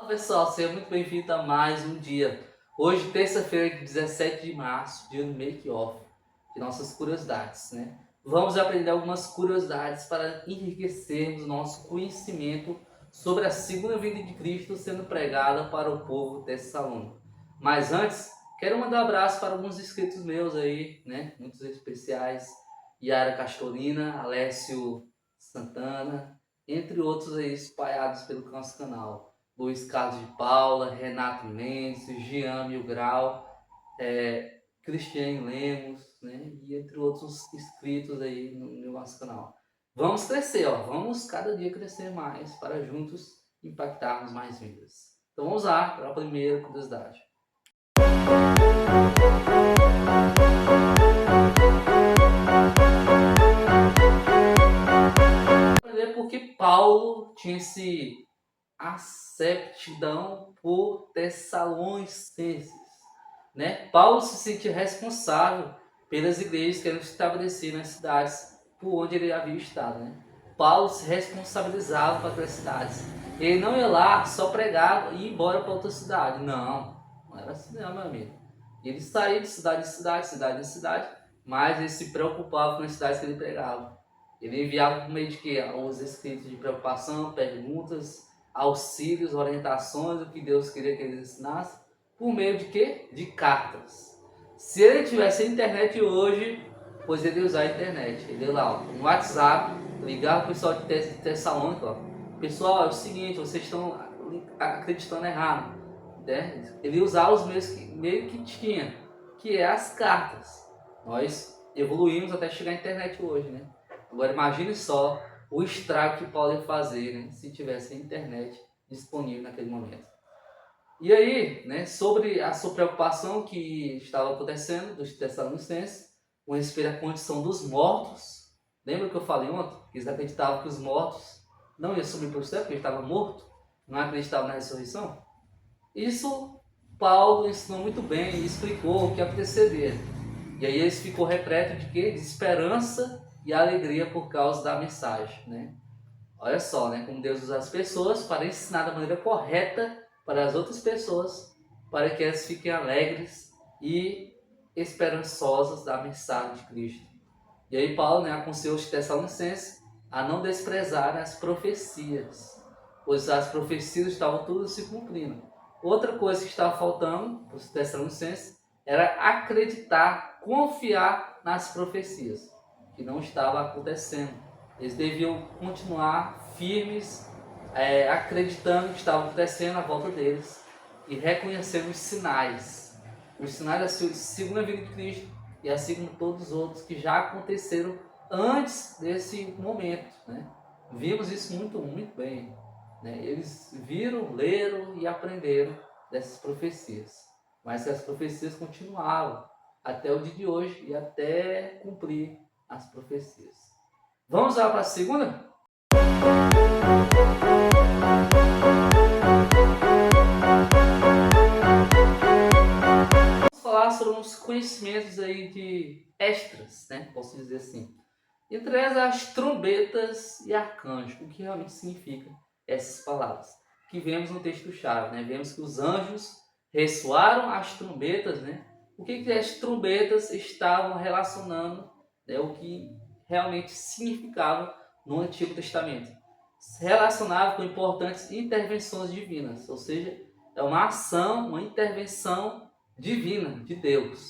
Olá pessoal, seja muito bem-vindo a mais um dia. Hoje, terça-feira, 17 de março, dia do make-off, de nossas curiosidades, né? Vamos aprender algumas curiosidades para enriquecermos o nosso conhecimento sobre a segunda vinda de Cristo sendo pregada para o povo tessalônico. Mas antes, quero mandar um abraço para alguns inscritos meus aí, né? Muitos especiais, Yara Castorina, Alessio Santana, entre outros aí espalhados pelo nosso canal. Luiz Carlos de Paula, Renato Mendes, Jean Mil Grau, Cristiane Lemos, né? E entre outros inscritos aí no nosso canal. Vamos crescer, ó. Vamos cada dia crescer mais para juntos impactarmos mais vidas. Então vamos lá para a primeira curiosidade. Aprender porque Paulo tinha a aptidão por Tessalonicenses, né? Paulo se sentia responsável pelas igrejas que eram estabelecidas nas cidades por onde ele havia estado, né? Paulo se responsabilizava para aquelas cidades. Ele não ia lá só pregar e ir embora para outra cidade. Não era assim não, meu amigo. Ele saía de cidade em cidade, cidade em cidade, mas ele se preocupava com as cidades que ele pregava. Ele enviava por meio de quê? Os escritos de preocupação, perguntas, auxílios, orientações, o que Deus queria que eles ensinassem, por meio de quê? De cartas. Se ele tivesse internet hoje, pois ele ia usar a internet. Ele ia lá, ó, no WhatsApp, ligar para o pessoal de Tessalônica, ó. Pessoal, é o seguinte, vocês estão acreditando errado. Né? Ele ia usar os meios que tinha, que é as cartas. Nós evoluímos até chegar à internet hoje, né? Agora imagine só o estrago que Paulo ia fazer, né, se tivesse a internet disponível naquele momento. E aí, né, sobre a sua preocupação que estava acontecendo dos Tessalonicenses com respeito à condição dos mortos. Lembra que eu falei ontem? Que eles acreditavam que os mortos não iam subir para o céu, porque eles estavam mortos, não acreditavam na ressurreição. Isso Paulo ensinou muito bem e explicou o que ia acontecer. E aí eles ficou repleto de quê? De esperança e alegria por causa da mensagem, né? Olha só, né? Como Deus usa as pessoas para ensinar da maneira correta para as outras pessoas, para que elas fiquem alegres e esperançosas da mensagem de Cristo. E aí Paulo, né, aconselhou os Tessalonicenses a não desprezarem as profecias, pois as profecias estavam todas se cumprindo. Outra coisa que estava faltando para os Tessalonicenses era acreditar, confiar nas profecias, que não estava acontecendo. Eles deviam continuar firmes, acreditando que estava acontecendo à volta deles e reconhecendo os sinais da segunda vinda de Cristo, e assim como todos os outros que já aconteceram antes desse momento, né? Vimos isso muito bem, né? Eles viram, leram e aprenderam dessas profecias, mas as profecias continuavam até o dia de hoje e até cumprir as profecias. Vamos lá para a segunda? Vamos falar sobre uns conhecimentos aí de extras, né? Posso dizer assim. Entre elas, as trombetas e arcanjos. O que realmente significa essas palavras? Que vemos no texto-chave, né? Vemos que os anjos ressoaram as trombetas, né? O que as trombetas estavam relacionando, né? O que realmente significava no Antigo Testamento. Se relacionava com importantes intervenções divinas, ou seja, é uma ação, uma intervenção divina de Deus.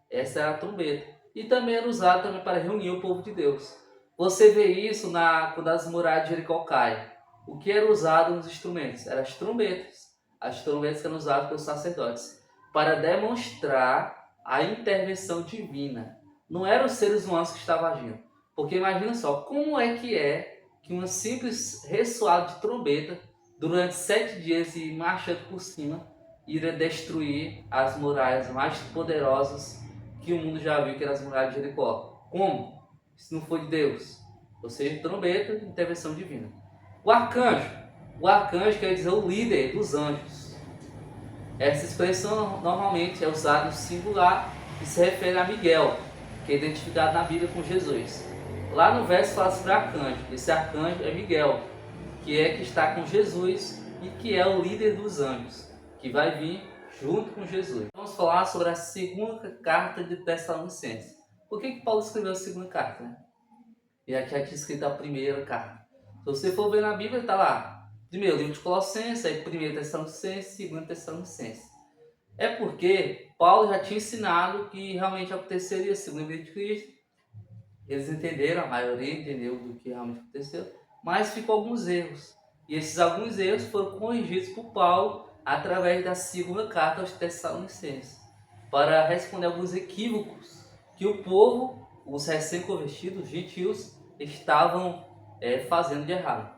Essa era a trombeta. E também era usada também para reunir o povo de Deus. Você vê isso quando as muralhas de Jericó caem. O que era usado nos instrumentos? Eram as trombetas. As trombetas que eram usadas pelos sacerdotes para demonstrar a intervenção divina. Não eram os seres humanos que estavam agindo. Porque imagina só, como é que uma simples ressoada de trombeta, durante 7 dias e marchando por cima, iria destruir as muralhas mais poderosas que o mundo já viu, que eram as muralhas de Jericó. Como? Isso não foi de Deus. Ou seja, trombeta, intervenção divina. O arcanjo quer dizer o líder dos anjos. Essa expressão normalmente é usada no singular e se refere a Miguel, que é identificado na Bíblia com Jesus. Lá no verso fala sobre arcanjo. Esse arcanjo é Miguel, que está com Jesus e que é o líder dos anjos, que vai vir junto com Jesus. Vamos falar sobre a segunda carta de Tessalonicenses. Por que Paulo escreveu a segunda carta, né? E aqui tinha escrito a primeira carta. Se você for ver na Bíblia, está lá. Primeiro, livro de Colossenses, aí primeiro Tessalonicenses, segundo Tessalonicenses. É porque Paulo já tinha ensinado que realmente aconteceria a segunda vinda de Cristo. Eles entenderam, a maioria entendeu do que realmente aconteceu, mas ficou alguns erros. E esses alguns erros foram corrigidos por Paulo através da segunda carta aos Tessalonicenses, para responder alguns equívocos que o povo, os recém-convertidos, gentios, estavam fazendo de errado.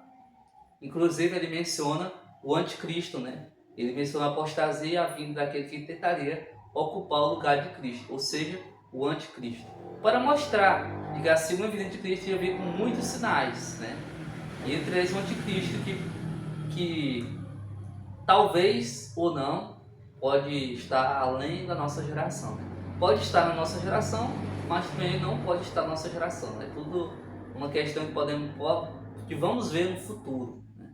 Inclusive ele menciona o anticristo, né? Ele menciona a apostasia, a vinda daquele que tentaria ocupar o lugar de Cristo, ou seja, o anticristo. Para mostrar que a segunda vinda de Cristo ia vir com muitos sinais, né? E entre eles o anticristo que talvez ou não pode estar além da nossa geração, né? Pode estar na nossa geração, mas também não pode estar na nossa geração. É tudo uma questão que vamos ver no futuro, né?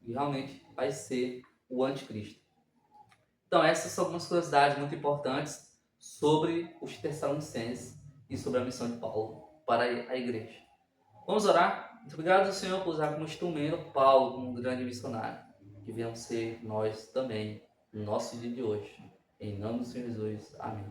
E realmente vai ser o anticristo. Então essas são algumas curiosidades muito importantes sobre os Tessalonicenses e sobre a missão de Paulo para a igreja. Vamos orar? Muito obrigado, Senhor, por usar como instrumento Paulo como um grande missionário. Que venhamos ser nós também no nosso dia de hoje. Em nome do Senhor Jesus. Amém.